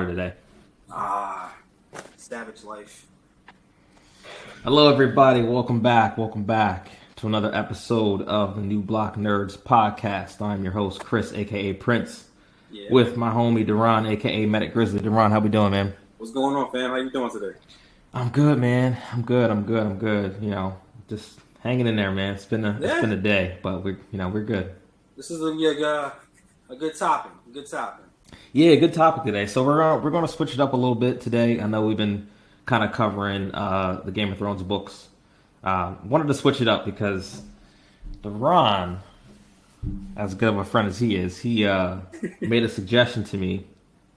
today. Savage life. Hello, everybody. Welcome back. Welcome back to another episode of the New Block Nerds podcast. I'm your host, Chris, aka Prince, with my homie DarRon, aka Medic Grizzly. DarRon, how we doing, man? What's going on, fam? How you doing today? I'm good, man. I'm good. You know, just hanging in there, man. It's been a day, but we're good. This is a good topic. Yeah, good topic today. So we're gonna switch it up a little bit today. I know we've been kind of covering the Game of Thrones books. Wanted to switch it up because DarRon, as good of a friend as he is, he made a suggestion to me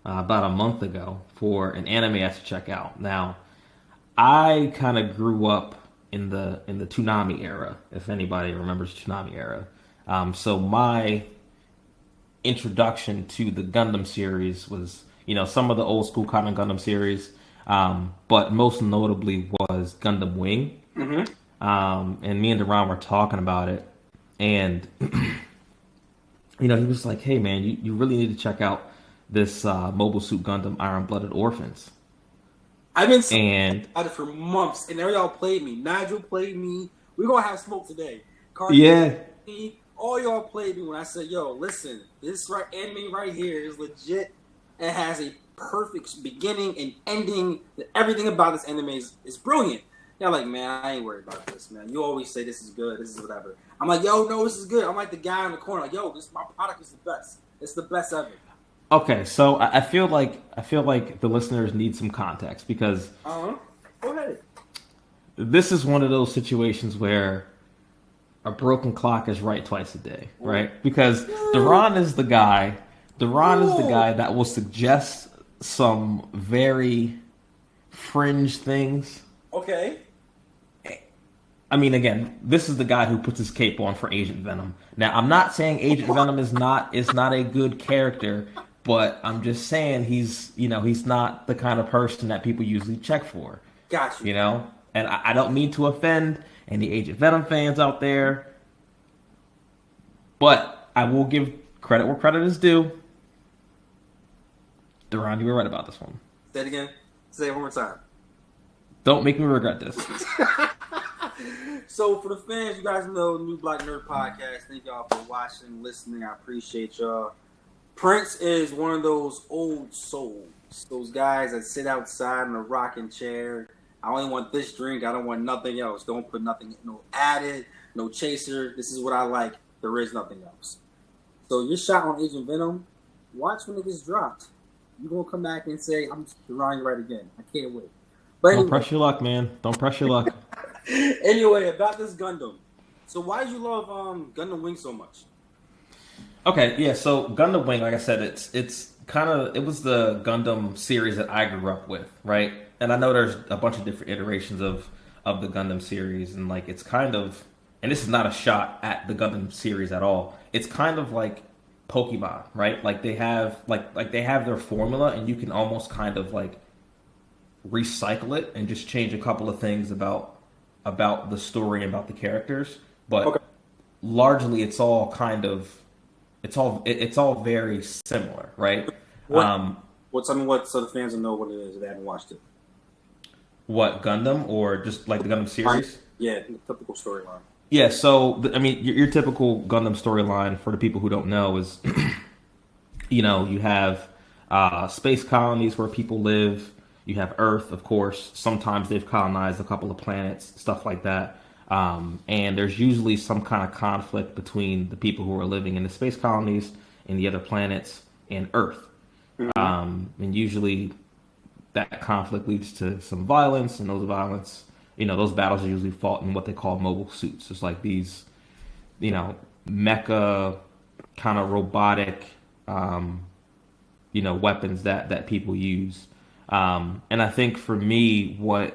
about a month ago for an anime I should check out. Now, I kind of grew up in the Toonami era, if anybody remembers Toonami era. So my introduction to the Gundam series was, some of the old school kind of Gundam series, but most notably was Gundam Wing. Mm-hmm. And me and DarRon were talking about it, and he was like, "Hey, man, you really need to check out this Mobile Suit Gundam Iron-Blooded Orphans." I've been saying about it for months, and y'all played me. Nigel played me. We're gonna have smoke today. Yeah. All y'all played me when I said, "Yo, listen, this anime right here is legit. It has a perfect beginning and ending. Everything about this anime is brilliant." Y'all like, "Man, I ain't worried about this, man. You always say this is good, this is whatever." I'm like, "Yo, no, this is good." I'm like the guy in the corner, like, "Yo, my product is the best. It's the best ever." Okay, so I feel like the listeners need some context because Go ahead. This is one of those situations where a broken clock is right twice a day, right? Because DarRon is the guy that will suggest some very fringe things. Okay. I mean, again, this is the guy who puts his cape on for Agent Venom. Now, I'm not saying Agent Venom is not a good character, but I'm just saying he's not the kind of person that people usually check for. Got you. And I don't mean to offend any Agent Venom fans out there, but I will give credit where credit is due. DarRon, you were right about this one. Say it again. Say it one more time. Don't make me regret this. So for the fans, you guys know New Black Nerd Podcast. Thank y'all for watching, listening. I appreciate y'all. Prince is one of those old souls. Those guys that sit outside in a rocking chair. I only want this drink. I don't want nothing else. Don't put nothing, no added, no chaser. This is what I like. There is nothing else. So you're shot on Agent Venom. Watch when it gets dropped. You're going to come back and say, "I'm drawing right again." I can't wait. But anyway, don't press your luck, man. Don't press your luck. Anyway, about this Gundam. So why do you love Gundam Wing so much? Okay, yeah. So Gundam Wing, like I said, it was the Gundam series that I grew up with, right? And I know there's a bunch of different iterations of the Gundam series, and like it's kind of, and this is not a shot at the Gundam series at all. It's kind of like Pokemon, right? Like they have they have their formula, and you can almost kind of like recycle it and just change a couple of things about the story and about the characters, but largely it's all very similar, right? Tell me what, so the fans will know what it is if they haven't watched it. What, Gundam or just like the Gundam series? Yeah, the typical storyline. Yeah, so I mean, your typical Gundam storyline for the people who don't know is, you have space colonies where people live. You have Earth, of course. Sometimes they've colonized a couple of planets, stuff like that. And there's usually some kind of conflict between the people who are living in the space colonies and the other planets and Earth. Mm-hmm. And usually that conflict leads to some violence, and those battles are usually fought in what they call mobile suits. It's like these, mecha kind of robotic, weapons that people use. And I think for me, what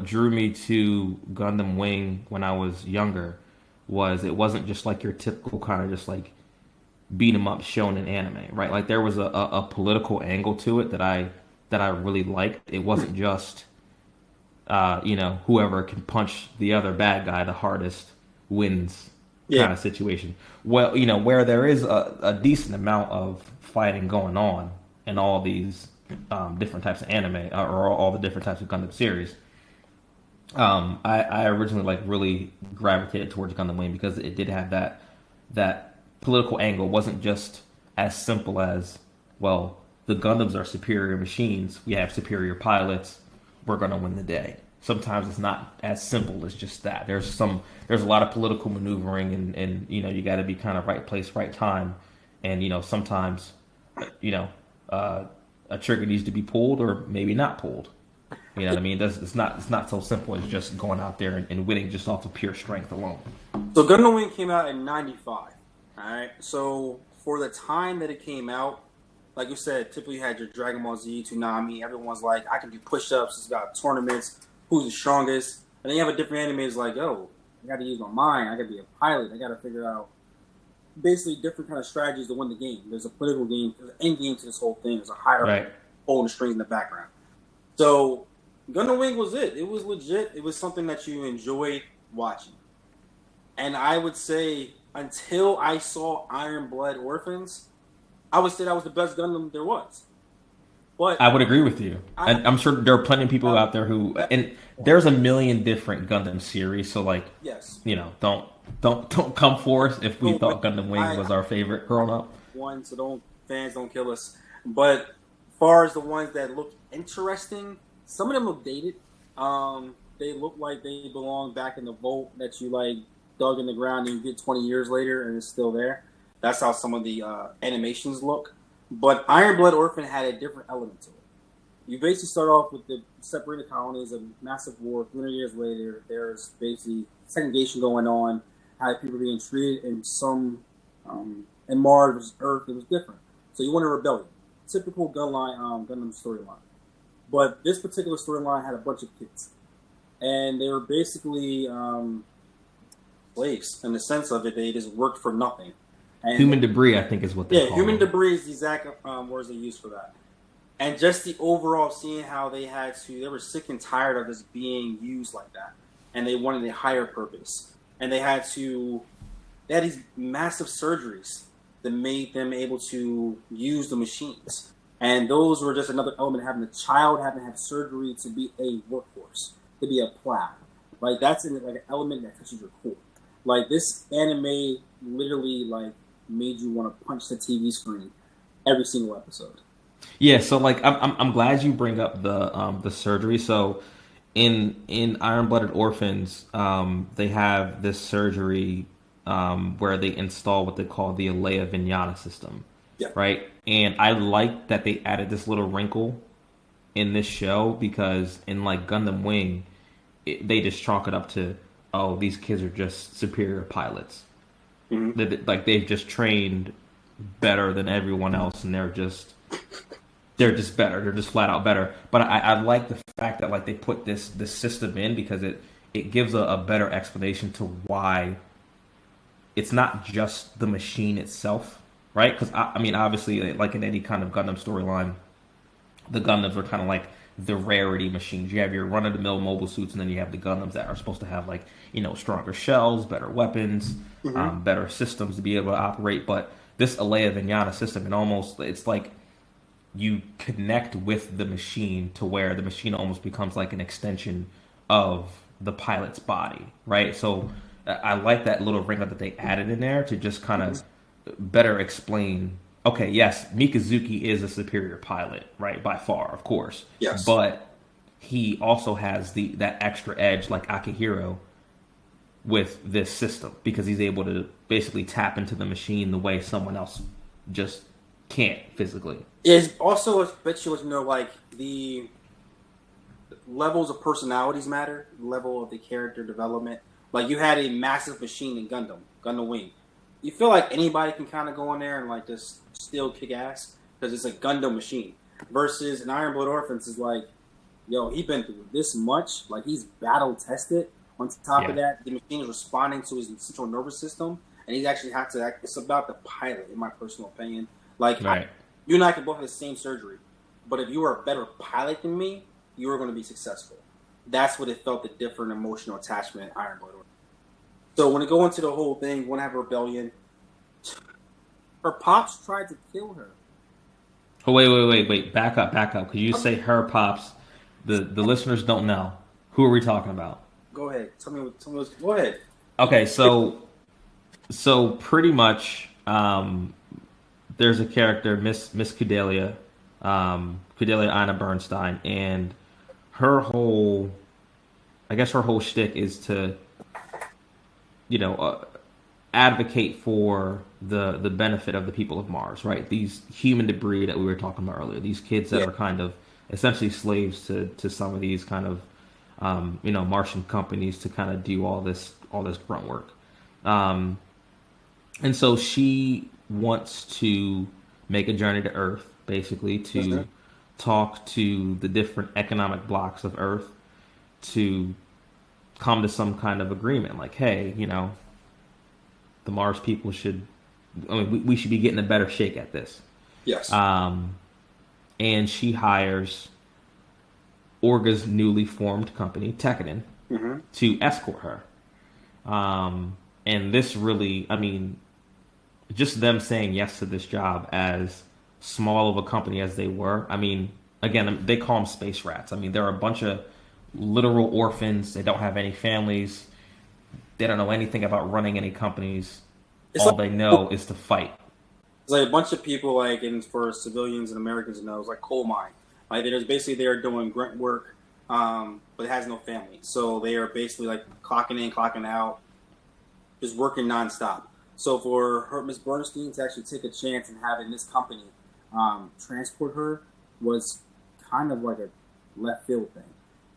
drew me to Gundam Wing when I was younger was it wasn't just like your typical kind of just like beat 'em up shonen anime, right? Like there was a political angle to it that I really liked. It wasn't just whoever can punch the other bad guy the hardest wins kind of situation. Well, where there is a decent amount of fighting going on in all these different types of anime or all the different types of Gundam series. I originally like really gravitated towards Gundam Wing because it did have that political angle. It wasn't just as simple as, well, the Gundams are superior machines. We have superior pilots. We're gonna win the day. Sometimes it's not as simple as just that. There's a lot of political maneuvering, and you got to be kind of right place, right time, and sometimes you know a trigger needs to be pulled or maybe not pulled. You know what I mean? It's not so simple as just going out there and winning just off of pure strength alone. So Gundam Wing came out in '95. All right. So for the time that it came out, like you said, typically you had your Dragon Ball Z, Toonami. Everyone's like, I can do push-ups. It's got tournaments. Who's the strongest? And then you have a different animators like, oh, I got to use my mind. I got to be a pilot. I got to figure out basically different kind of strategies to win the game. There's a political game. There's an end game to this whole thing. There's a higher pulling the strings in the background. So Gundam Wing was it. It was legit. It was something that you enjoyed watching. And I would say until I saw Iron Blood Orphans, I would say that was the best Gundam there was. But I would agree with you. I'm sure there are plenty of people out there who, and there's a million different Gundam series. So like, yes, don't come for us if we thought Gundam Wing was our favorite growing up. So fans don't kill us. But as far as the ones that look interesting, some of them look dated. They look like they belong back in the vault that you like dug in the ground and you get 20 years later and it's still there. That's how some of the animations look. But Iron Blood Orphan had a different element to it. You basically start off with the separated colonies, a massive war. 300 years later, there's basically segregation going on, how people being treated, and in Mars versus Earth, it was different. So you want a rebellion. Typical Gundam storyline. But this particular storyline had a bunch of kids. And they were basically slaves in the sense of it. They just worked for nothing. And human debris, I think, is what they call it. Human debris is the exact words they use for that. And just the overall seeing how they were sick and tired of this being used like that. And they wanted a higher purpose. And they had these massive surgeries that made them able to use the machines. And those were just another element, having a child having to have surgery to be a workforce, to be a plow. Like, that's an element that touches your core. Like, this anime literally, made you want to punch the TV screen every single episode. Yeah, so I'm glad you bring up the surgery. So in Iron Blooded Orphans, they have this surgery where they install what they call the Alea Vignana system. Yeah. Right? And I like that they added this little wrinkle in this show because in Gundam Wing, they just chalk it up to, oh, these kids are just superior pilots. Mm-hmm. They've just trained better than everyone else, and they're just better. They're just flat out better. But I like the fact that they put this system in because it gives a better explanation to why it's not just the machine itself, right? Because I mean, obviously, like in any kind of Gundam storyline, the Gundams are kind of like the rarity machines. You have your run-of-the-mill mobile suits, and then you have the Gundams that are supposed to have stronger shells, better weapons, better systems to be able to operate. But this Alea Vignana system, it's like you connect with the machine to where the machine almost becomes like an extension of the pilot's body, right? So I like that little wrinkle that they added in there to just kind of better explain. Okay, yes, Mikazuki is a superior pilot, right? By far, of course. Yes. But he also has that extra edge, like Akihiro, with this system because he's able to basically tap into the machine the way someone else just can't physically. It's also a bit the levels of personalities matter, the level of the character development. Like, you had a massive machine in Gundam Wing. You feel like anybody can kind of go in there and just still kick ass because it's a Gundam machine. Versus an Iron Blood Orphans is he's been through this much. Like, he's battle tested. On top of that, the machine is responding to his central nervous system, and he's actually had to act. It's about the pilot, in my personal opinion. Right. You and I can both have the same surgery, but if you were a better pilot than me, you were going to be successful. That's what it felt, the different emotional attachment Iron Blood. So when it go into the whole thing, want to have a rebellion, her pops tried to kill her. Oh, wait. Back up. Could you say her pops? The listeners don't know. Who are we talking about? Go ahead. Go ahead. Okay, so pretty much, there's a character, Miss Cordelia, Cordelia Ina Bernstein, and her whole, I guess her whole shtick is to, you know, advocate for the benefit of the people of Mars, right? These human debris that we were talking about earlier, these kids that Yeah. are kind of essentially slaves to some of these kind of Martian companies to kind of do all this grunt work. Um, and so she wants to make a journey to Earth, basically Mhm. to talk to the different economic blocks of Earth to come to some kind of agreement. Like, hey, the Mars people should, I mean, we should be getting a better shake at this. Yes. Um, and she hires Orga's newly formed company, Tekkanen, Hmm. to escort her. And this really, I mean, just them saying yes to this job, as small of a company as they were. I mean, again, they call them space rats. I mean, they're a bunch of literal orphans. They don't have any families. They don't know anything about running any companies. It's All like they know is to fight. it's like a bunch of people, like, and for civilians and Americans to know, it's like coal mine. Like, there's basically they're doing grunt work, but it has no family. So they are basically like clocking in, clocking out, just working nonstop. So for her, Miss Bernstein, to actually take a chance and having this company transport her was kind of like a left field thing.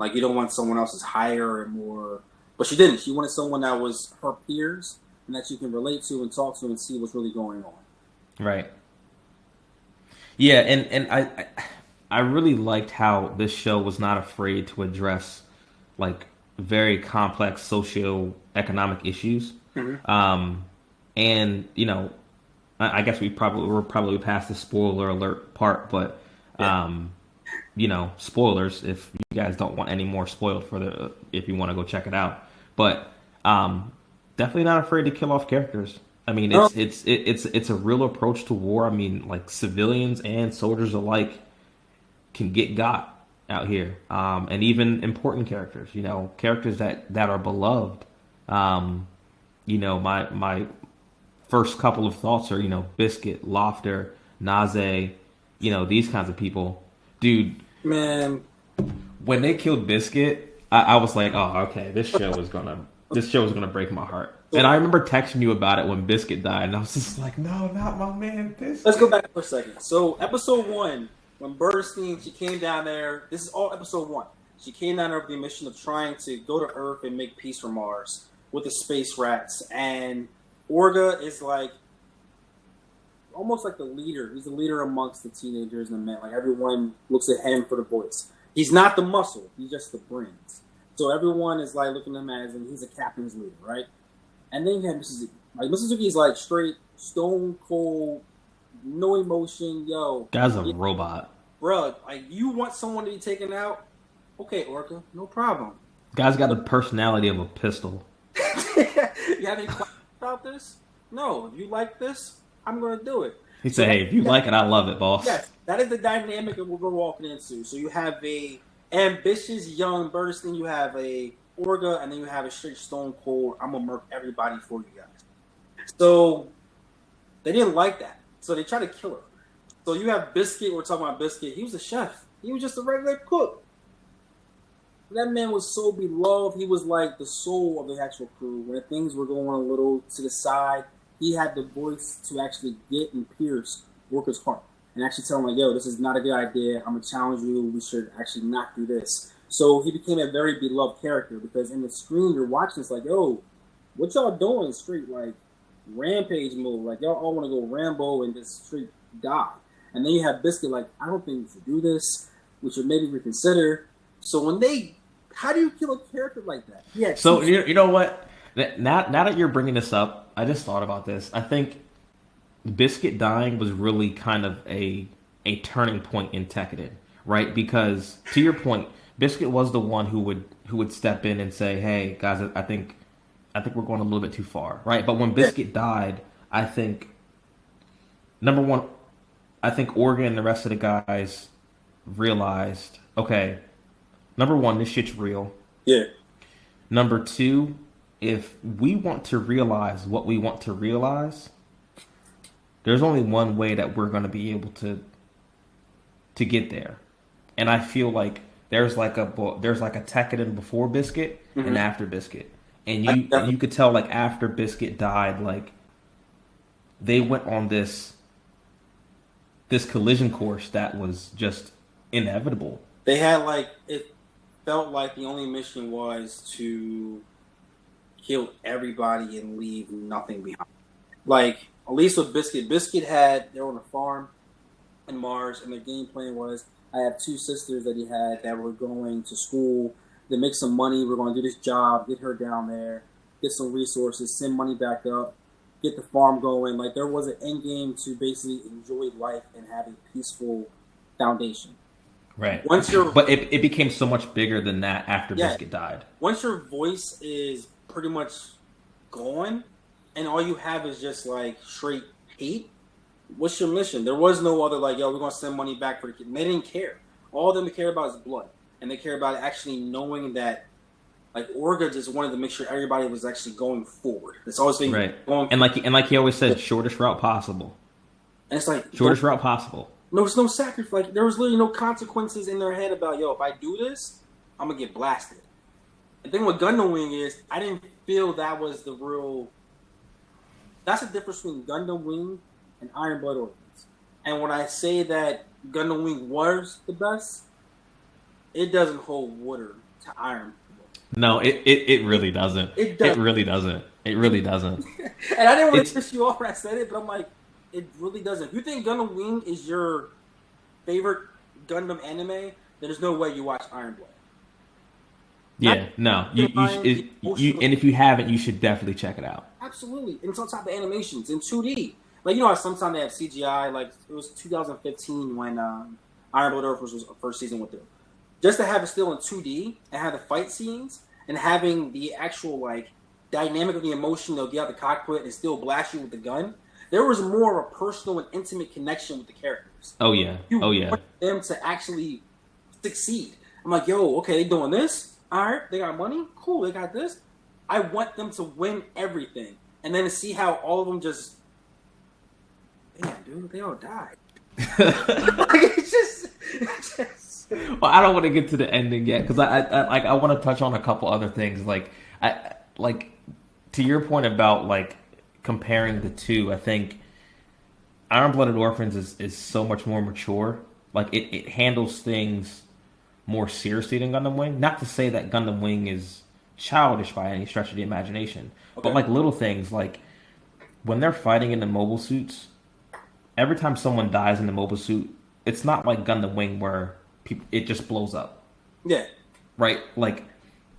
Like, you don't want someone else's higher and more, but she didn't. She wanted someone that was her peers and that you can relate to and talk to and see what's really going on. Right. Yeah, and I really liked how this show was not afraid to address like very complex socio-economic issues. Mm-hmm. And I guess we're probably past the spoiler alert part, but Yeah. spoilers if you guys don't want any more spoiled for the if you want to go check it out. But definitely not afraid to kill off characters. I mean, No, it's a real approach to war. I mean, like civilians and soldiers alike can get got out here, and even important characters. Characters that are beloved. My first couple of thoughts are Biscuit, Lofter, Naze, these kinds of people. Dude, man. when they killed Biscuit, I was like, oh, okay, this show was gonna break my heart. And I remember texting you about it when Biscuit died, and I was just like, no, not my man, Let's go Biscuit. back for a second. So, episode one, when Bernstein, she came down there. This is all episode one. She came down there with the mission of trying to go to Earth and make peace for Mars with the space rats. And Orga is like almost like the leader. He's the leader amongst the teenagers and the men. Like, everyone looks at him for the voice. He's not the muscle. He's just the brains. So everyone is like looking at him as, and he's a captain's leader, right? And then you have Mrs. Zuki. Like, Mrs. Zuki is like straight stone cold, no emotion. Yo, Guy's a yeah, robot. bro, like, you want someone to be taken out? Okay, Orca, no problem. Guy's got the personality of a pistol. You have any questions about this? No. If you like this, I'm going to do it. He So said, hey, if you like it, I love it, boss. yes, that is the dynamic that we're walking into. So you have a ambitious young Bernstein, you have a Orga, and then you have a straight stone cold, I'm gonna murk everybody for you guys. So they didn't like that. So they tried to kill her. So you have Biscuit, we're talking about Biscuit. He was a chef. He was just a regular cook. That man was so beloved. He was like the soul of the actual crew. When things were going a little to the side, he had the voice to actually get and pierce Worker's heart and actually tell him, like, yo, this is not a good idea. I'm going to challenge you. We should actually not do this. So he became a very beloved character because in the screen, you're watching this like, yo, what y'all doing straight, like, rampage mode? Like, y'all all want to go Rambo and just straight die. And then you have Biscuit like, I don't think we should do this. We should maybe reconsider. So how do you kill a character like that? Yeah. So, you know what? Now that you're bringing this up, I just thought about this. I think Biscuit dying was really kind of a turning point in Tekkanen, right? Because to your point, Biscuit was the one who would step in and say, "Hey guys, I think we're going a little bit too far," right? But when Biscuit died, I think number one, I think Oregon and the rest of the guys realized, okay, number one, this shit's real. Yeah. Number two, if we want to realize what we want to realize, there's only one way that we're going to be able to get there. And I feel like there's like a Tekkadan before Biscuit and after Biscuit. And you could tell like after Biscuit died, like they went on this collision course that was just inevitable. They had like it felt like the only mission was to kill everybody and leave nothing behind. Like at least with Biscuit, they were on a farm in Mars, and their game plan was, I have two sisters that he had that were going to school to make some money. We're going to do this job, get her down there, get some resources, send money back up, get the farm going. Like there was an end game to basically enjoy life and have a peaceful foundation. Right. But it became so much bigger than that after Biscuit died. Once your voice is pretty much gone, and all you have is just like straight hate, what's your mission? There was no other like, yo, we're gonna send money back for the kid. And they didn't care. All of them care about is blood, and they care about actually knowing that, like Orga just wanted to make sure everybody was actually going forward. It's always been going. And like he always said, shortest route possible. And it's like shortest route possible. There was no sacrifice. Like, there was literally no consequences in their head about, yo, if I do this, I'm gonna get blasted. The thing with Gundam Wing is, I didn't feel that was the real. That's the difference between Gundam Wing and Iron Blood Orphans. And when I say that Gundam Wing was the best, it doesn't hold water to Iron Blood. No, it really doesn't. It really doesn't. It really doesn't. And I didn't want to piss you off when I said it, but I'm like, it really doesn't. If you think Gundam Wing is your favorite Gundam anime, then there's no way you watch Iron Blood. Yeah, no. You and if you haven't, you should definitely check it out. Absolutely. And it's on top of animations in 2D. Like, you know how sometimes they have CGI, like it was 2015 when Iron Blood Orphans was first season went through. Just to have it still in 2D and have the fight scenes and having the actual like dynamic of the emotion, they'll get out the cockpit and still blast you with the gun. There was more of a personal and intimate connection with the characters. Oh yeah. You want them to actually succeed. I'm like, yo, okay, they doing this. All right, they got money. Cool, they got this. I want them to win everything, and then to see how all of them just, damn, dude, they all died. Like, it's just. Well, I don't want to get to the ending yet because I want to touch on a couple other things. Like to your point about like comparing the two, I think Iron Blooded Orphans is so much more mature. Like it handles things more seriously than Gundam Wing. Not to say that Gundam Wing is childish by any stretch of the imagination, but like little things like when they're fighting in the mobile suits, every time someone dies in the mobile suit, it's not like Gundam Wing where it just blows up. Yeah. Right? Like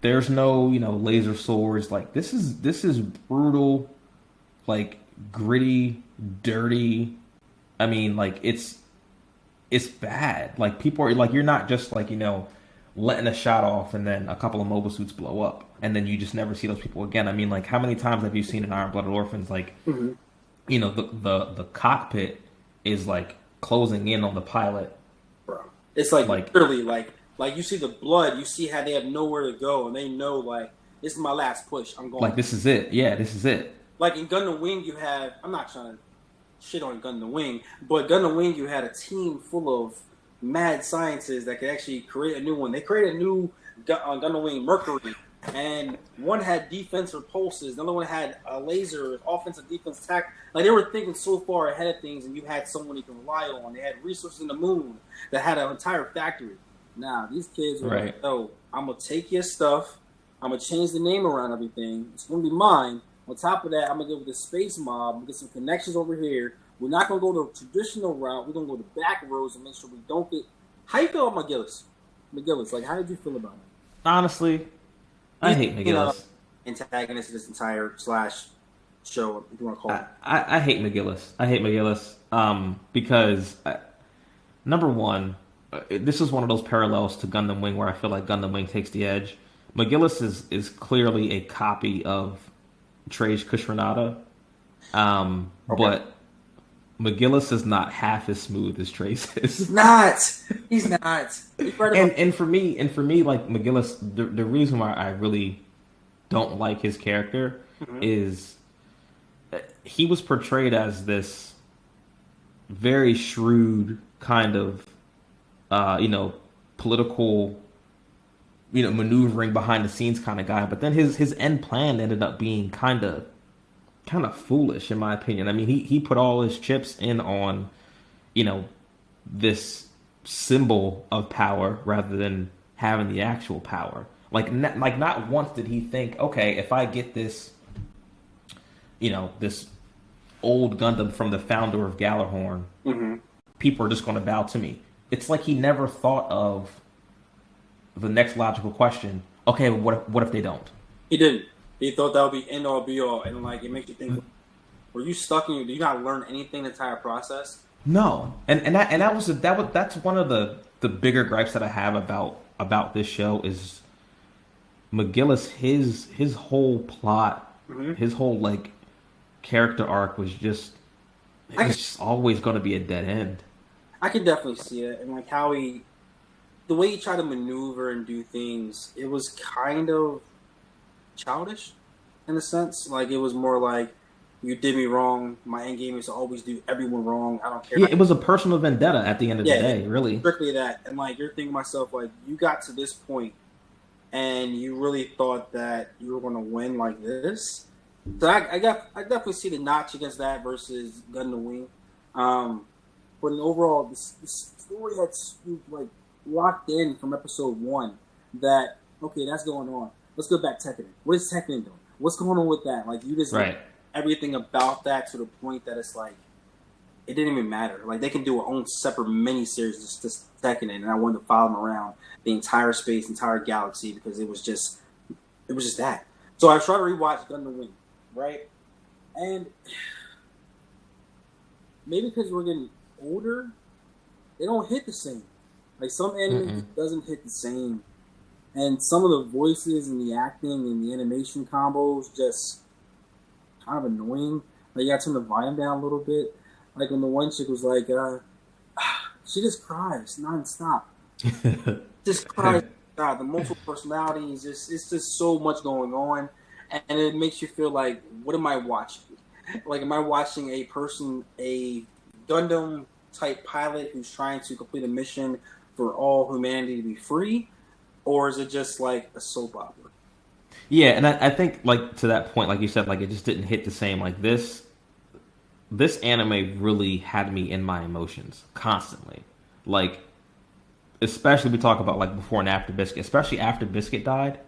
there's no, laser swords. Like this is brutal, like gritty, dirty. I mean, like it's bad. Like people are like, you're not just like, letting a shot off and then a couple of mobile suits blow up and then you just never see those people again. I mean, like how many times have you seen in Iron Blooded Orphans, like, the cockpit is like closing in on the pilot. Bro. It's like literally like you see the blood, you see how they have nowhere to go and they know like, this is my last push. I'm going. Like this is it. Yeah, this is it. Like in Gundam Wing, you have, I'm not trying to shit on Gundam Wing, but Gundam Wing, you had a team full of mad scientists that could actually create a new one. They created a new Gundam Wing Mercury, and one had defense repulses, the other one had a laser, offensive defense attack. Like they were thinking so far ahead of things, and you had someone you can rely on. They had resources in the moon that had an entire factory. Now these kids are like, "Oh, I'm gonna take your stuff. I'm gonna change the name around everything. It's gonna be mine. On top of that, I'm gonna get with the space mob, get some connections over here. We're not gonna go the traditional route. We're gonna go the back roads and make sure we don't get." How you feel about McGillis, like how did you feel about it? Honestly, I hate McGillis. Antagonist of this entire slash show, if you want to call it. I hate McGillis. Because number one, this is one of those parallels to Gundam Wing where I feel like Gundam Wing takes the edge. McGillis is clearly a copy of Trej Kushrenada, but McGillis is not half as smooth as Trace is. He's not. He's not. And for me, like McGillis, the reason why I really don't like his character is he was portrayed as this very shrewd kind of, political, maneuvering behind the scenes kind of guy. But then his end plan ended up being kind of foolish, in my opinion. I mean, he put all his chips in on, this symbol of power rather than having the actual power. Like not once did he think, okay, if I get this, this old Gundam from the founder of Galahorn, people are just going to bow to me. It's like he never thought of the next logical question. Okay, but what if they don't? He didn't. He thought that would be end all be all, and like it makes you think: were you stuck in? Do you not learn anything the entire process? No, that's one of the bigger gripes that I have about this show is McGillis. His whole plot, his whole like character arc was just just always going to be a dead end. I can definitely see it, and like how the way he tried to maneuver and do things, it was kind of childish in a sense. Like it was more like, you did me wrong. My end game is to always do everyone wrong. I don't care. Yeah, it was a personal vendetta at the end of the day, really. Strictly that. And like you're thinking to myself, like, you got to this point and you really thought that you were gonna win like this. So I definitely see the notch against that versus Gundam Wing. But in overall, the story had like locked in from episode 1 that, okay, that's going on. Let's go back to Tekken. What is Tekken doing? What's going on with that? Like you just everything about that to the point that it's like it didn't even matter. Like they can do their own separate mini series just Tekken, and I wanted to follow them around the entire space, entire galaxy, because it was just that. So I tried to rewatch Gundam Wing, right? And maybe because we're getting older, they don't hit the same. Like some anime doesn't hit the same. And some of the voices and the acting and the animation combos just kind of annoying. Like you got to turn the volume down a little bit. Like when the one chick was like, she just cries nonstop. Just cries. God, the multiple personalities, it's just so much going on. And it makes you feel like, what am I watching? Like, am I watching a Gundam type pilot who's trying to complete a mission for all humanity to be free? Or is it just like a soap opera? Yeah, and I think like to that point, like you said, like it just didn't hit the same. Like this anime really had me in my emotions constantly. Like, especially we talk about like before and after Biscuit, especially after Biscuit died,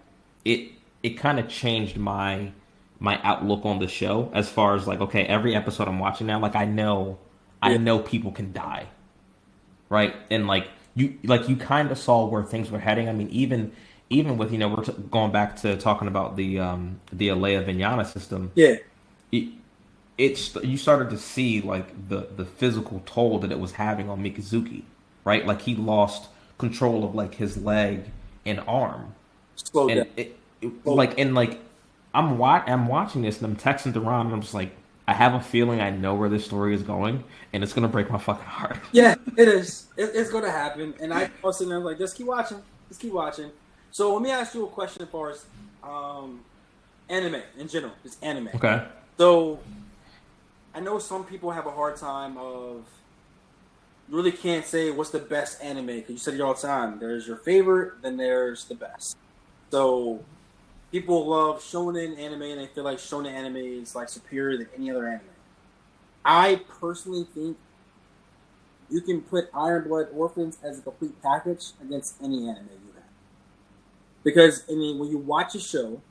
it kind of changed my outlook on the show as far as like, okay, every episode I'm watching now, like I know people can die, right? And like you kind of saw where things were heading. I mean, even with we're going back to talking about the Alea Vignana system. Yeah, you started to see like the physical toll that it was having on Mikazuki, right? Like he lost control of like his leg and arm. Slow down. I'm watching this and I'm texting DarRon and I'm just like, I have a feeling I know where this story is going and it's gonna break my fucking heart. Yeah, it is. It's gonna happen. And I was sitting there like, just keep watching. So let me ask you a question as far as anime in general. Just anime. Okay. So I know some people have a hard time of really can't say what's the best anime because you said it all the time. There's your favorite, then there's the best. So people love shonen anime and they feel like shonen anime is like superior than any other anime. I personally think you can put Iron Blood Orphans as a complete package against any anime you have. Because when you watch a show,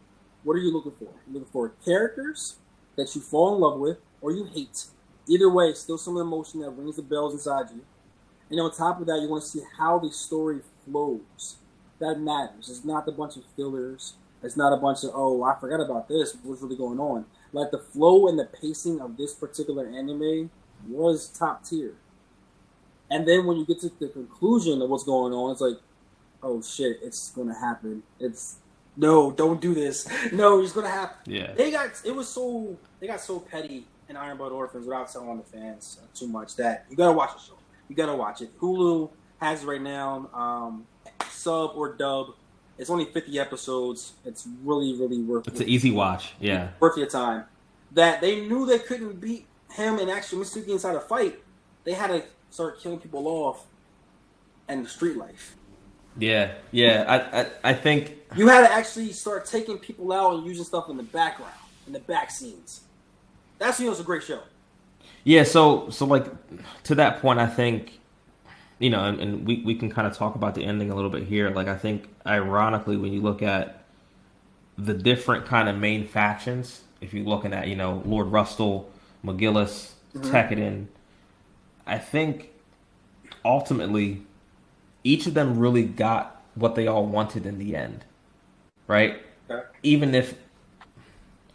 what are you looking for? You're looking for characters that you fall in love with or you hate. Either way, still some emotion that rings the bells inside you. And on top of that, you want to see how the story flows. That matters. It's not a bunch of fillers. It's not a bunch of, oh, I forgot about this. What's really going on? Like the flow and the pacing of this particular anime was top tier. And then when you get to the conclusion of what's going on, it's like, oh shit, it's going to happen. No, don't do this. No, it's going to happen. Yeah. They got so petty in Iron Blood Orphans without telling the fans too much that you gotta watch the show. You gotta watch it. Hulu has it right now, sub or dub. It's only 50 episodes. It's really, really worth it. It's an easy watch. Yeah. Worth your time. That they knew they couldn't beat him and actually Mitsuki inside a fight. They had to start killing people off and the street life. Yeah. I think you had to actually start taking people out and using stuff in the background, in the back scenes. That's it's a great show. Yeah, so like to that point, I think, and we can kind of talk about the ending a little bit here. Like, I think ironically, when you look at the different kind of main factions, if you're looking at, Lord Rustle, McGillis, Tekkadan, I think ultimately each of them really got what they all wanted in the end, right? Okay. Even if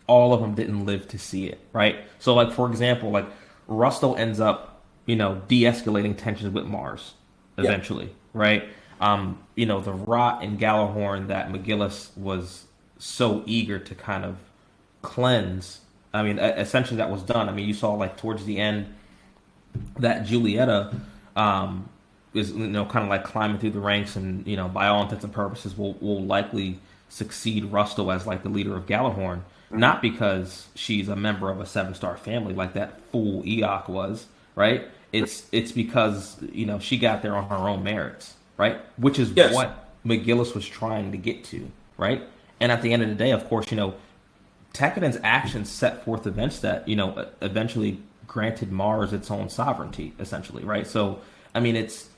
all of them didn't live to see it, right? So, like, for example, like, Rusto ends up, de-escalating tensions with Mars eventually, right? The rot and Gjallarhorn that McGillis was so eager to kind of cleanse. I mean, essentially that was done. I mean, you saw, like, towards the end that Julieta is, kind of like climbing through the ranks and, by all intents and purposes will likely succeed Rusto as, like, the leader of Gjallarhorn. Not because she's a member of a 7-star family like that fool Eok was, right? It's because, she got there on her own merits, right? Which is what McGillis was trying to get to, right? And at the end of the day, of course, Tekkadan's actions set forth events that, eventually granted Mars its own sovereignty, essentially, right? So, I mean, it's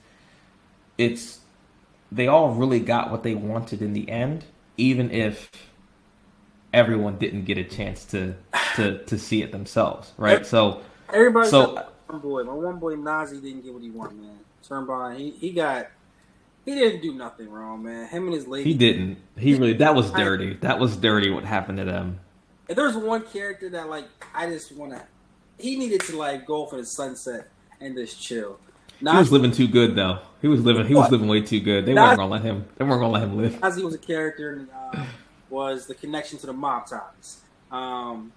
they all really got what they wanted in the end, even if everyone didn't get a chance to see it themselves, right? So everybody got one boy. My one boy Nazi didn't get what he wanted, man. Turnbine, he didn't do nothing wrong, man. Him and his lady. He didn't. That was dirty. That was dirty what happened to them. If there's one character that, like, I just wanna, he needed to, like, go for the sunset and just chill. He was living too good, though. He was living way too good. They weren't gonna let him live. Nazi was a character and was the connection to the mob ties.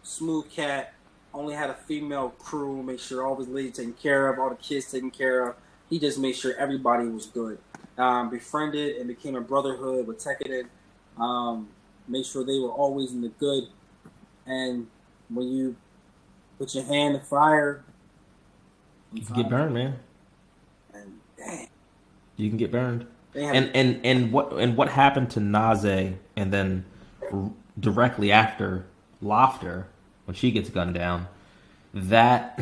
Smooth Cat only had a female crew, make sure all his ladies taken care of, all the kids taken care of. He just made sure everybody was good. Befriended and became a brotherhood with Tekkadan. Made sure they were always in the good. And when you put your hand in fire, you can get burned, man. And dang, you can get burned. And what happened to Naze, and then directly after Lofter, when she gets gunned down, that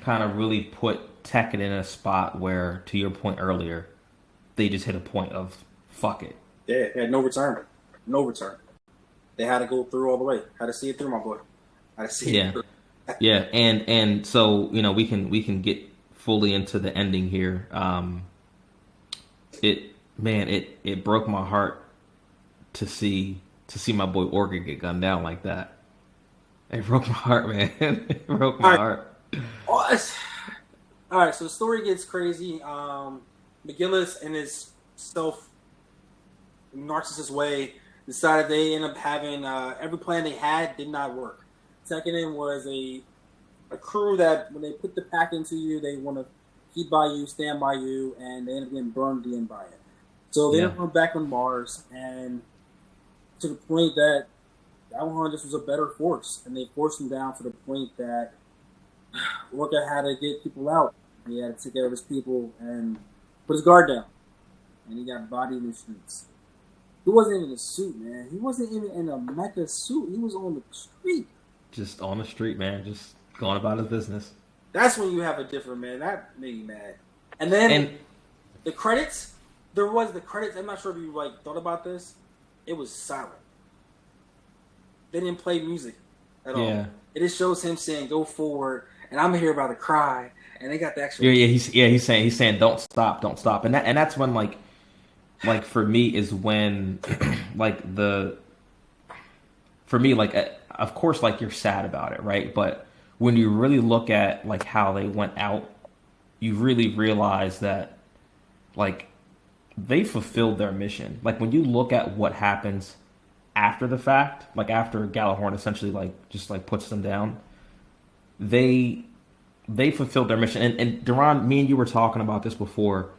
kind of really put Tekkadan in a spot where, to your point earlier, they just hit a point of fuck it. Yeah, they had no return. No return. They had to go through all the way. Had to see it through, my boy. Had to see it through. Yeah, and so, we can get fully into the ending here. It broke my heart to see my boy Orga get gunned down like that. It broke my heart, man. It broke my heart. All right, so the story gets crazy. McGillis, in his narcissist way, decided they end up having every plan they had did not work. Tekkadan was a crew that when they put the pack into you, they want to keep by you, stand by you, and they end up getting burned at the end by it. So they ended up going back on Mars, and to the point that Gjallarhorn just was a better force, and they forced him down to the point that Orca had to get people out. He had to take care of his people and put his guard down, and he got bodied in the streets. He wasn't even in a suit, man. He wasn't even in a mecha suit. He was on the street. Just on the street, man. Just going about his business. That's when you have a different, man. That made me mad. And then the credits. There was the credits. I'm not sure if you thought about this. It was silent. They didn't play music at all. Yeah. It just shows him saying, "Go forward," and I'm here about to cry. And they got the actual. He's saying, "Don't stop, don't stop," and that's when for me is when of course you're sad about it, right? But when you really look at how they went out, you really realize that they fulfilled their mission. When you look at what happens after the fact, after Gjallarhorn essentially just puts them down, they fulfilled their mission. And DarRon, me and you were talking about this before.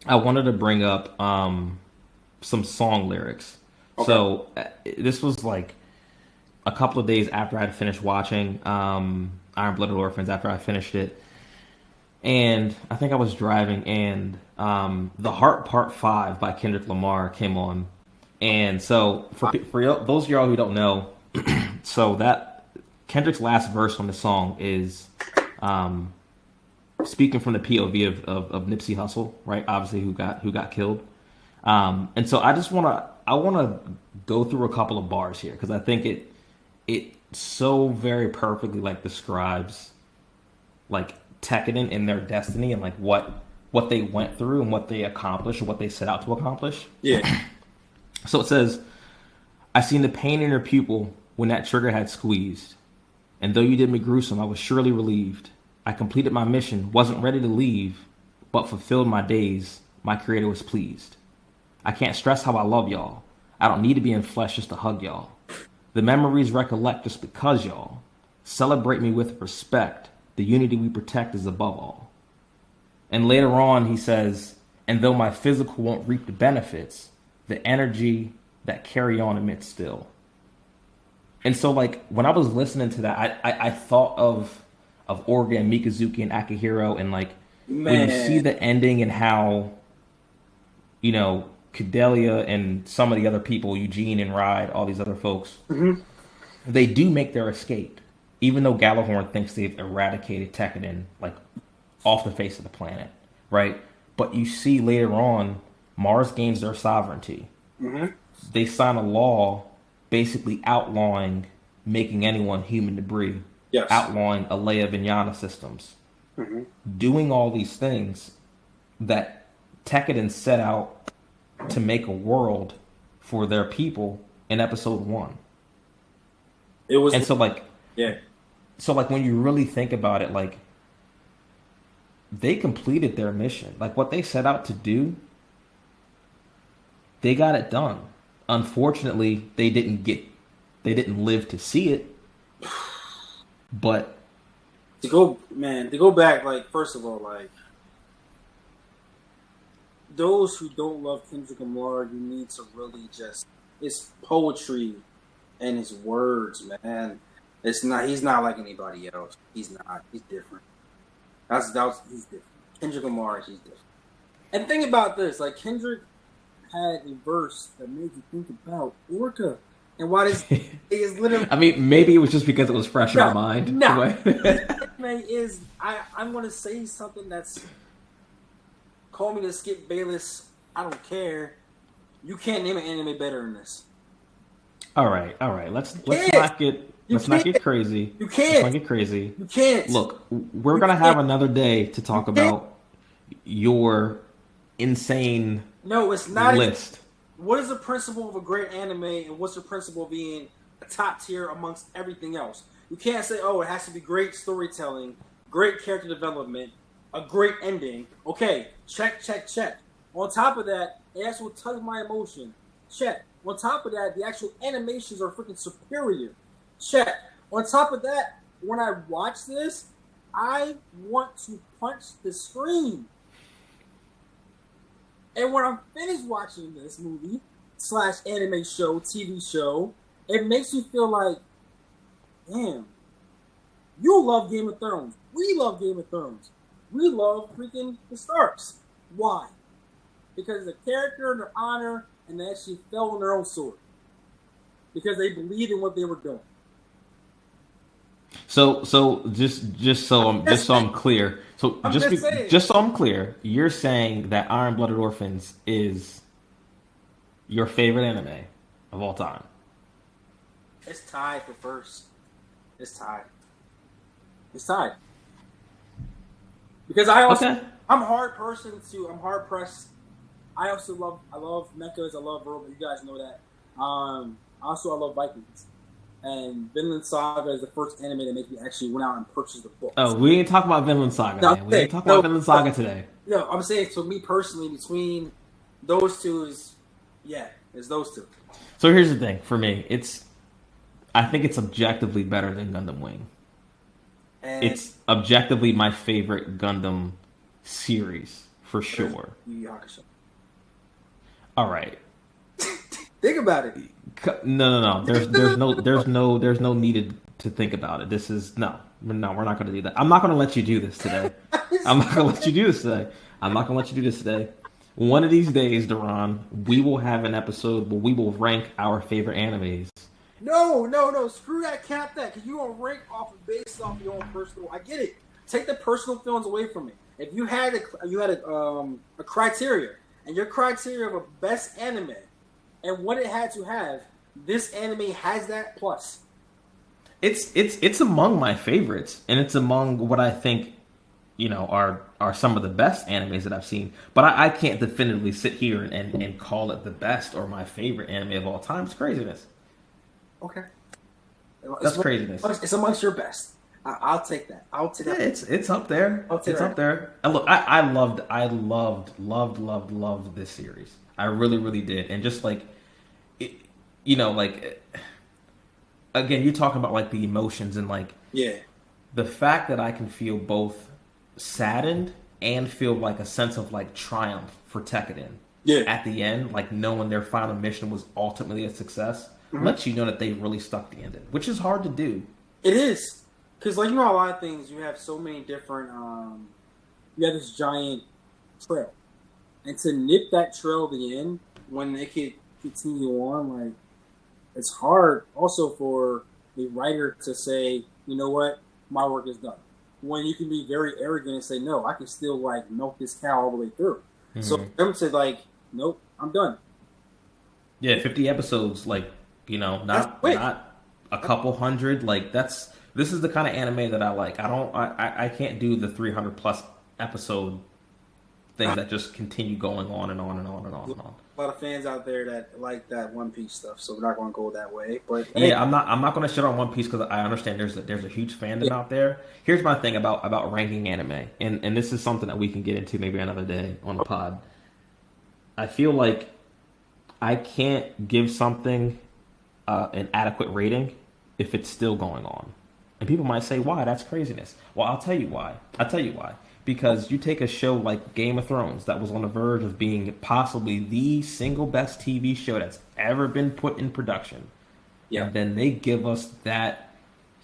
I wanted to bring up some song lyrics. Okay. So this was like a couple of days after I had finished watching Iron Blooded Orphans. After I finished it, and I think I was driving, and The Heart Part 5 by Kendrick Lamar came on. And so for those of y'all who don't know, so that Kendrick's last verse on the song is speaking from the POV of Nipsey Hussle, right? Obviously, who got killed. And so I want to go through a couple of bars here because I think it so very perfectly like describes like Tekkadan and their destiny and like what they went through and what they accomplished or what they set out to accomplish. Yeah. So it says, I seen the pain in your pupil when that trigger had squeezed. And though you did me gruesome, I was surely relieved. I completed my mission, wasn't ready to leave, but fulfilled my days. My creator was pleased. I can't stress how I love y'all. I don't need to be in flesh just to hug y'all. The memories recollect just because y'all. Celebrate me with respect. The unity we protect is above all. And later on he says, and though my physical won't reap the benefits, the energy that carry on emits still. And so like when I was listening to that, I thought of Orga and Mikazuki and Akihiro, and like when you see the ending and how, you know, Cadelia and some of the other people, Eugene and Ride, all these other folks, they do make their escape, even though Gjallarhorn thinks they've eradicated Tekkadan like off the face of the planet, right? But you see later on, Mars gains their sovereignty. They sign a law basically outlawing making anyone human debris, outlawing Alea Vijnana systems, doing all these things that Tekkadan set out to make a world for their people in episode 1. It was, and so like, so like when you really think about it, like they completed their mission, like what they set out to do, they got it done. Unfortunately, they didn't live to see it. But to go back, like, first of all, like, those who don't love Kendrick Lamar, you need to really just, it's poetry and his words, man. He's not like anybody else. He's different. He's different. Kendrick Lamar, he's different. And think about this, like, Kendrick had a verse that made you think about Orca. And why does it is literally, I mean, maybe it was just because it was fresh in my mind. No. I'm going to say something that's, call me the Skip Bayless, I don't care. You can't name an anime better than this. All right. Let's not get crazy. You can't. Let's not get crazy. You can't. Look, we're going to have another day to talk about your insane it's not list. What is the principle of a great anime, and what's the principle of being a top tier amongst everything else? You can't say, it has to be great storytelling, great character development, a great ending. Okay, check. On top of that, it actually touched my emotion. Check. On top of that, the actual animations are freaking superior. Check. On top of that, when I watch this, I want to punch the screen. And when I'm finished watching this movie / anime show, TV show, it makes you feel like, damn, you love Game of Thrones. We love Game of Thrones. We love freaking the Starks. Why? Because the character, their honor, and they actually fell on their own sword. Because they believed in what they were doing. So just so I'm clear. So just so I'm clear, you're saying that Iron Blooded Orphans is your favorite anime of all time? It's tied for first. It's tied. Because I'm hard pressed. I love mechas. I love robots. You guys know that. Also, I love Vikings. And Vinland Saga is the first anime that made me actually went out and purchase the book. Oh, we ain't talking about Vinland Saga, man. We ain't talking about Vinland Saga today. No, I'm saying, so me personally, between those two it's those two. So here's the thing, for me, I think it's objectively better than Gundam Wing. And It's objectively my favorite Gundam series for sure. Yu Yu Hakusho. All right. Think about it. No. There's no needed to think about it. This is we're not going to do that. I'm not going to let you do this today. I'm not going to let you do this today. I'm not going to let you do this today. One of these days, DarRon, we will have an episode where we will rank our favorite animes. No. Screw that. Cap that. Because you gonna rank off of based off your own personal. I get it. Take the personal feelings away from it. If you had a criteria, and your criteria of a best anime, and what it had to have, this anime has that plus. It's among my favorites, and it's among what I think, are some of the best animes that I've seen. But I can't definitively sit here and call it the best or my favorite anime of all time. It's craziness. Okay, That's craziness. It's amongst your best. I'll take that. I'll take that. It's up there. It's up there. And look, I loved this series. I really, really did. And just like, again, you're talking about like the emotions and like, the fact that I can feel both saddened and feel like a sense of like triumph for Tekkadan. Yeah. At the end, like knowing their final mission was ultimately a success, lets you know that they really stuck the ending, which is hard to do. It is. Because, like, a lot of things, you have so many different, you have this giant trail. And to nip that trail to the end, when they could continue on, like, it's hard also for the writer to say, you know what, my work is done. When you can be very arrogant and say, no, I can still, like, milk this cow all the way through. Mm-hmm. So, for them to, like, nope, I'm done. Yeah, 50 episodes, like, not a couple hundred, like, this is the kind of anime that I like. I can't do the 300 plus episode things that just continue going on and on and on and on and on. A lot of fans out there that like that One Piece stuff, so we're not going to go that way. But yeah, I'm not going to shit on One Piece because I understand there's a huge fandom out there. Here's my thing about ranking anime, and this is something that we can get into maybe another day on the pod. I feel like I can't give something an adequate rating if it's still going on. And people might say, why? That's craziness. Well, I'll tell you why. Because you take a show like Game of Thrones that was on the verge of being possibly the single best TV show that's ever been put in production. Yeah. And then they give us that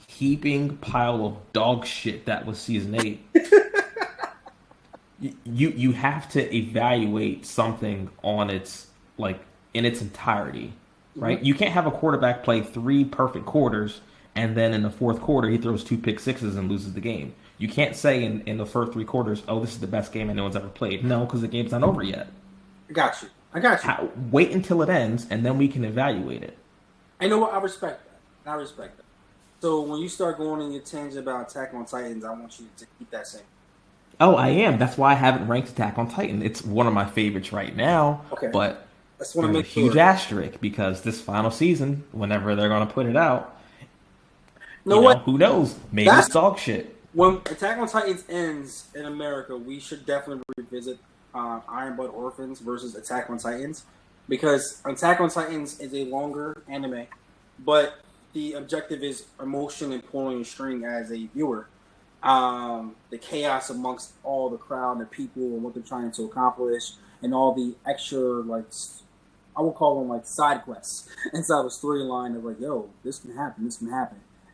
heaping pile of dog shit that was season 8. You have to evaluate something on its, like, in its entirety, right? Mm-hmm. You can't have a quarterback play 3 perfect quarters and then in the fourth quarter, he throws 2 pick sixes and loses the game. You can't say in the first 3 quarters, oh, this is the best game anyone's ever played. No, because the game's not over yet. I got you. Wait until it ends, and then we can evaluate it. I know what? I respect that. So when you start going in your tangent about Attack on Titans, I want you to keep that same. Oh, I am. That's why I haven't ranked Attack on Titan. It's one of my favorites right now. Okay. But there's a huge asterisk because this final season, whenever they're going to put it out, who knows? Maybe it's dog shit. When Attack on Titans ends in America, we should definitely revisit Iron Blood Orphans versus Attack on Titans, because Attack on Titans is a longer anime, but the objective is emotion and pulling a string as a viewer. The chaos amongst all the crowd, the people, and what they're trying to accomplish, and all the extra, like, I would call them like side quests inside the storyline of like, yo, this can happen.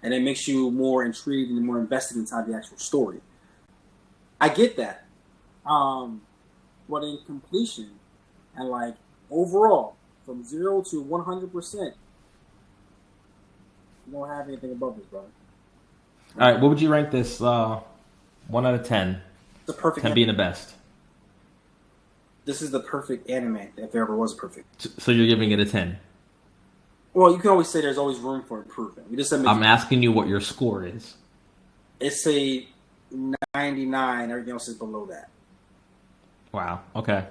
And it makes you more intrigued and more invested inside the actual story. I get that. But in completion, and like overall, from 0 to 100%, you don't have anything above this, brother. All right, what would you rank this 1 out of 10? The perfect 10 being the best. This is the perfect anime, if there ever was a perfect. So you're giving it a 10? Well, you can always say there's always room for improvement. I'm asking you what your score is. It's a 99. Everything else is below that. Wow. Okay.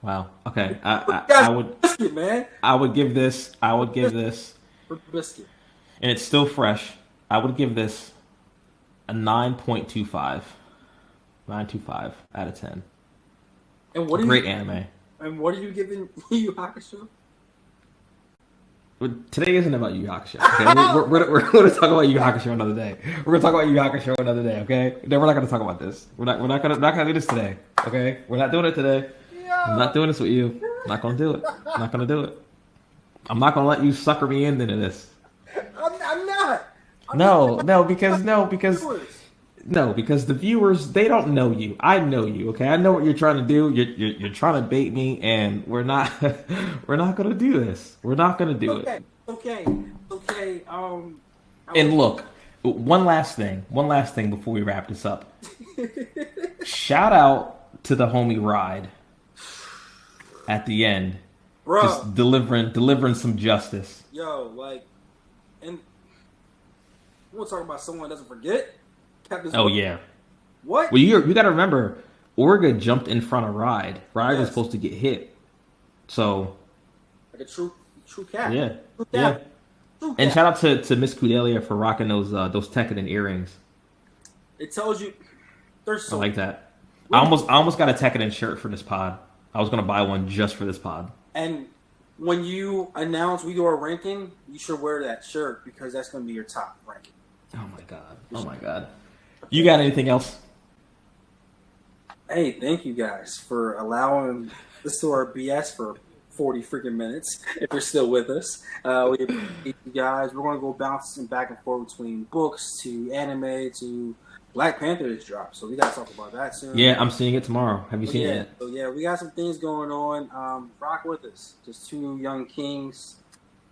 I would. Biscuit, man. I would give this. Biscuit. And it's still fresh. I would give this a 9.25. 9.25 out of 10. And what great anime. And what are you giving Yu Yu Hakusho? Today isn't about Yu Yu Hakusho. Okay? We're going to talk about Yu Yu Hakusho another day. We're going to talk about Yu Yu Hakusho another day. Okay? No, we're not going to talk about this. We're not gonna do this today. Okay? We're not doing it today. I'm not doing this with you. I'm not going to do it. I'm not going to do it. I'm not going to let you sucker me into this. I'm not. Because the viewers, they don't know you. I know you, okay? I know what you're trying to do. You're trying to bait me, and we're not we're not gonna do this. We're not gonna do it. Okay. And look, one last thing before we wrap this up. Shout out to the homie Ride at the end, bro, just delivering some justice. Yo, and we'll talk about someone that doesn't forget. Oh yeah. What? Well, you got to remember, Orga jumped in front of Ride. Ride was supposed to get hit, so like a true cat. Yeah, True cat. yeah. True And cat. shout out to Miss Kudelia for rocking those Tekkadan earrings. It tells you there's so I like that. I almost got a Tekkadan shirt for this pod. I was gonna buy one just for this pod. And when you announce we do our ranking, you should wear that shirt because that's going to be your top ranking. Oh my god. You got anything else? Hey, thank you guys for allowing us to our BS for 40 freaking minutes. If you're still with us, we appreciate you guys. We're going to go bouncing back and forth between books to anime to Black Panther just dropped, so we got to talk about that soon. Yeah, I'm seeing it tomorrow. Have you seen it yet? So yeah, we got some things going on. Rock with us. Just two young kings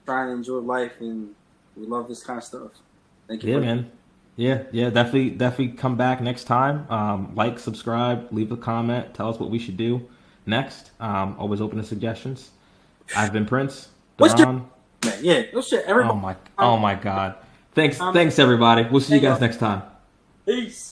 trying to enjoy life, and we love this kind of stuff. Thank you. Yeah, man. Yeah, definitely come back next time. Like, subscribe, leave a comment, tell us what we should do next. Always open to suggestions. I've been Prince. DarRon. Man, yeah, no shit. Everybody. Oh my god. Thanks everybody. We'll see you guys next time. Peace.